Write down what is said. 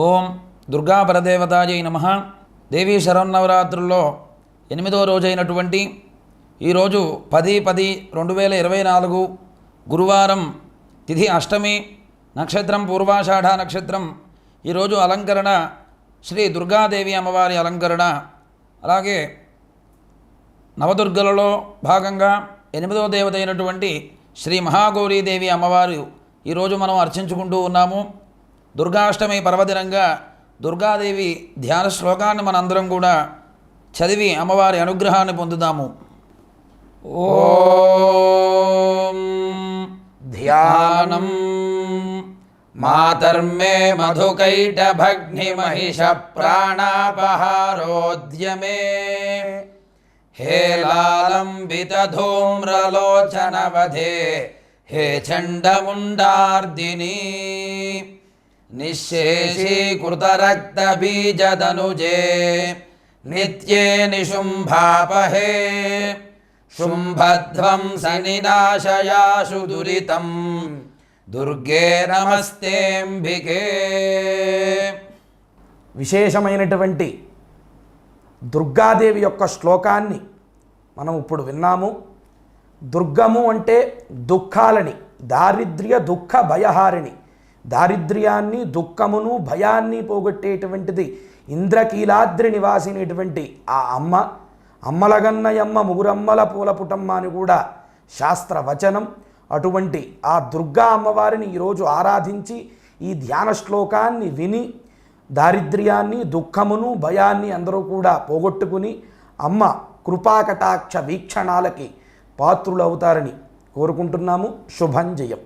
ఓం దుర్గా పరదేవతాయై నమః. దేవీ శరన్నవరాత్రుల్లో 8వ రోజైనటువంటి ఈరోజు 10/10/2024 గురువారం, తిథి అష్టమి, నక్షత్రం పూర్వాషాఢ నక్షత్రం. ఈరోజు అలంకరణ శ్రీ దుర్గాదేవి అమ్మవారి అలంకరణ. అలాగే నవదుర్గలలో భాగంగా 8వ దేవత అయినటువంటి శ్రీ మహాగౌరీదేవి అమ్మవారు ఈరోజు మనం అర్చించుకుంటూ ఉన్నాము. దుర్గాష్టమి పర్వదినంగా దుర్గాదేవి ధ్యాన శ్లోకాన్ని మనందరం కూడా చదివి అమ్మవారి అనుగ్రహాన్ని పొందుదాము. ఓం ధ్యానం మాతర్మే మధుకైటభగ్ని మహిష ప్రాణాపహారోద్యమే హేలాలంబిత ధూమ్రలోచనవధే హే చండముండార్దిని నిశ్శేషీకృతరక్తబీజదనుజే నిత్యే నిశుంభాపహే శుంభధ్వంసనినాశయాశు దురితం దుర్గే నమస్తేంబికే. విశేషమైనటువంటి దుర్గాదేవి యొక్క శ్లోకాన్ని మనం ఇప్పుడు విన్నాము. దుర్గము అంటే దుఃఖాలని, దారిద్ర్య దుఃఖ భయహారిణి. దారిద్ర్యాన్ని, దుఃఖమును, భయాన్ని పోగొట్టేటువంటిది ఇంద్రకీలాద్రి నివాసినటువంటి ఆ అమ్మ. అమ్మలగన్నయమ్మ ముగురమ్మల పూలపుటమ్మ అని కూడా శాస్త్రవచనం. అటువంటి ఆ దుర్గా అమ్మవారిని ఈరోజు ఆరాధించి ఈ ధ్యాన శ్లోకాన్ని విని దారిద్ర్యాన్ని, దుఃఖమును, భయాన్ని అందరూ కూడా పోగొట్టుకుని అమ్మ కృపాకటాక్ష వీక్షణాలకి పాత్రులవుతారని కోరుకుంటున్నాము. శుభం జయం.